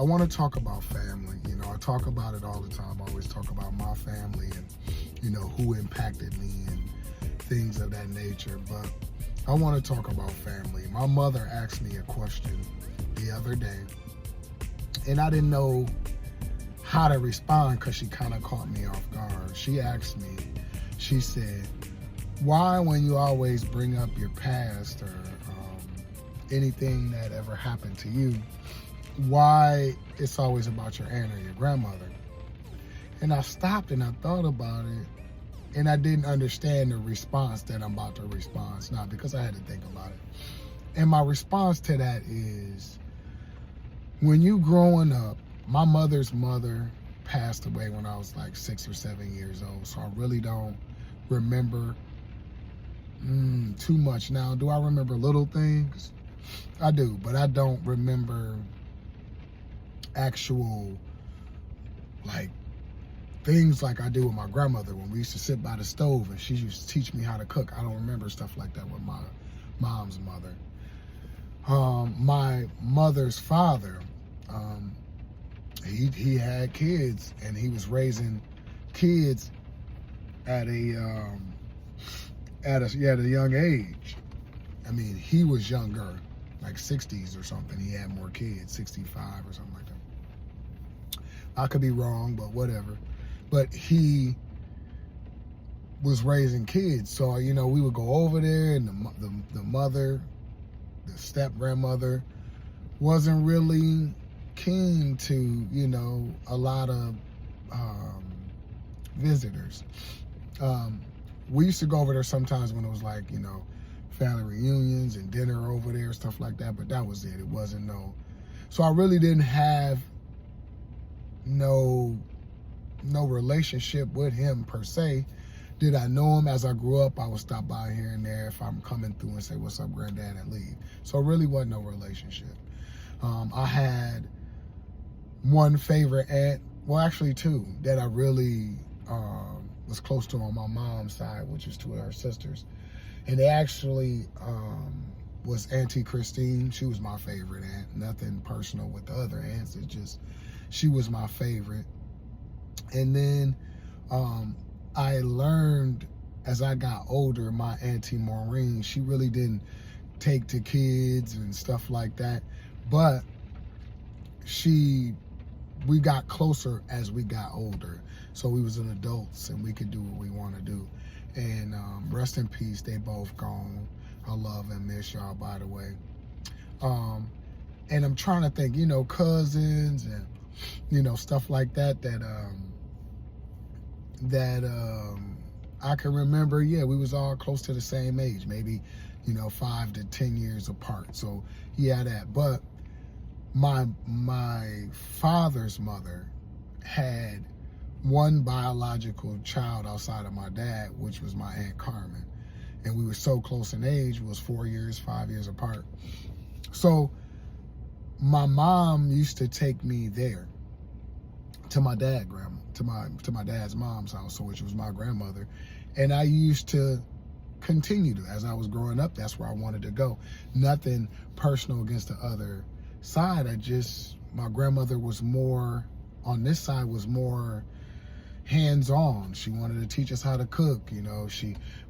I want to talk about family. You know, I talk about it all the time. I always talk about my family and, you know, who impacted me and things of that nature. But I want to talk about family. My mother asked me a question the other day, and I didn't know how to respond because she kind of caught me off guard. She asked me, she said, why when you always bring up your past or anything that ever happened to you, why it's always about your aunt or your grandmother? And I stopped and I thought about it, and I didn't understand the response that I'm about to respond now because I had to think about it. And my response to that is, when you growing up, my mother's mother passed away when I was like 6 or 7 years old, so I really don't remember too much. Now, do I remember little things? I do, but I don't remember actual like things like I do with my grandmother when we used to sit by the stove and she used to teach me how to cook. I don't remember stuff like that with my mom's mother. My mother's father, he had kids and he was raising kids at a young age. I mean, he was younger, like 60s or something. He had more kids, 65 or something like that. I could be wrong, but whatever. But he was raising kids, so you know we would go over there, and the mother, the step grandmother, wasn't really keen to, you know, a lot of visitors. We used to go over there sometimes when it was like, you know, family reunions and dinner over there, stuff like that, but that was it. It wasn't no. So I really didn't have no relationship with him per se. Did I know him as I grew up? I would stop by here and there if I'm coming through and say, what's up, granddad, and leave. So it really wasn't no relationship. I had one favorite aunt, well, actually two, that I really was close to on my mom's side, which is two of her sisters. And they actually was Auntie Christine. She was my favorite aunt. Nothing personal with the other aunts. It's just, she was my favorite. And then I learned as I got older, my Auntie Maureen, she really didn't take to kids and stuff like that. But we got closer as we got older. So we was an adults and we could do what we want to do. And rest in peace, they both gone. I love and miss y'all, by the way. And I'm trying to think, you know, cousins and, you know, stuff like that I can remember. Yeah, we was all close to the same age, maybe, you know, 5 to 10 years apart. So yeah, that. But my father's mother had one biological child outside of my dad, which was my Aunt Carmen. And we were so close in age, we was 4 years, 5 years apart. So my mom used to take me there to my dad's mom's house, so which was my grandmother. And I used to continue to, as I was growing up, that's where I wanted to go. Nothing personal against the other side. My grandmother was more, on this side, was more hands-on. She wanted to teach us how to cook. You know,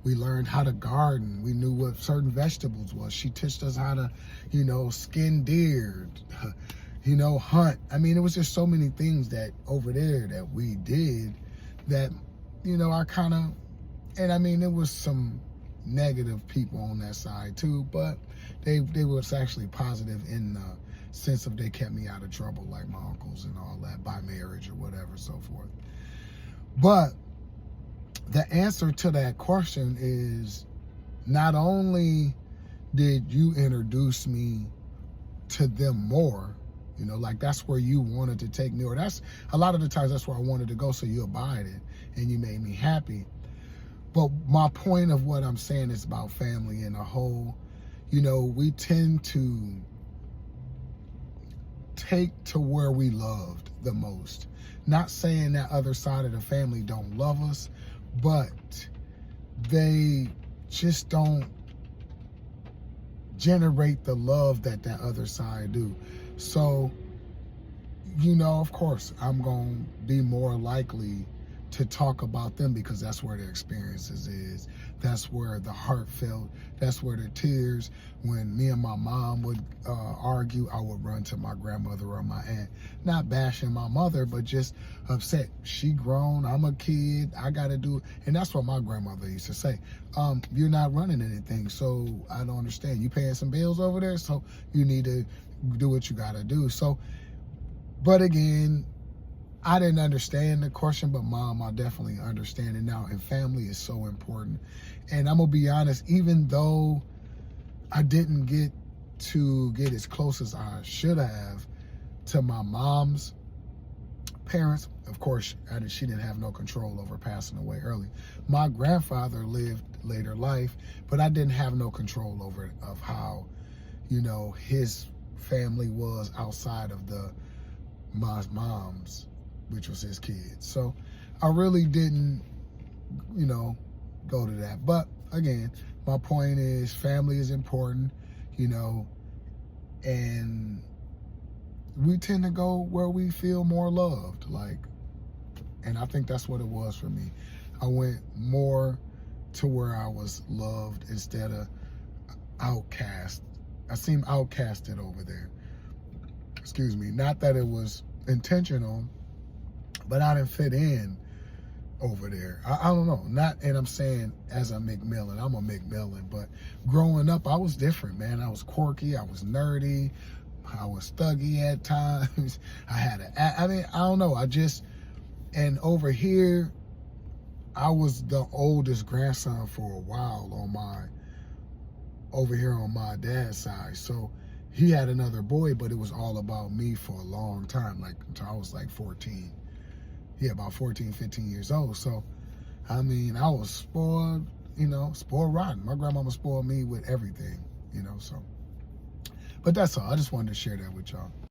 we learned how to garden. We knew what certain vegetables was. She taught us how to, you know, skin deer, you know, hunt. I mean, it was just so many things that over there that we did that, you know, and I mean, there was some negative people on that side too, but they was actually positive in the sense of they kept me out of trouble, like my uncles and all that, by marriage or whatever, so forth. But the answer to that question is, not only did you introduce me to them more, you know, like that's where you wanted to take me, or that's a lot of the times that's where I wanted to go, so you abided and you made me happy. But my point of what I'm saying is about family in a whole. You know, we tend to take to where we loved the most. Not saying that other side of the family don't love us, but they just don't generate the love that other side do. So you know, of course, I'm going to be more likely to talk about them because that's where the experiences is. That's where the heartfelt, that's where the tears. When me and my mom would argue, I would run to my grandmother or my aunt. Not bashing my mother, but just upset. She grown, I'm a kid, I got to do it. And that's what my grandmother used to say. You're not running anything, so I don't understand. You paying some bills over there, so you need to do what you got to do. So, but again, I didn't understand the question, but Mom, I definitely understand it now. And family is so important. And I'm going to be honest, even though I didn't get to get as close as I should have to my mom's parents, of course, she didn't have no control over passing away early. My grandfather lived later life, but I didn't have no control over it, of how, you know, his family was outside of my mom's, which was his kids. So I really didn't, you know, go to that. But again, my point is family is important, you know, and we tend to go where we feel more loved. Like, and I think that's what it was for me. I went more to where I was loved instead of outcast. I seemed outcasted over there. Excuse me. Not that it was intentional, but I didn't fit in over there. I don't know. Not, and I'm saying as a McMillan, I'm a McMillan, but growing up, I was different, man. I was quirky. I was nerdy. I was thuggy at times. I mean, I don't know. And over here, I was the oldest grandson for a while over here on my dad's side. So he had another boy, but it was all about me for a long time, like until I was like 14. Yeah, about 14, 15 years old. So, I mean, I was spoiled, you know, spoiled rotten. My grandmama spoiled me with everything, you know, so. But that's all. I just wanted to share that with y'all.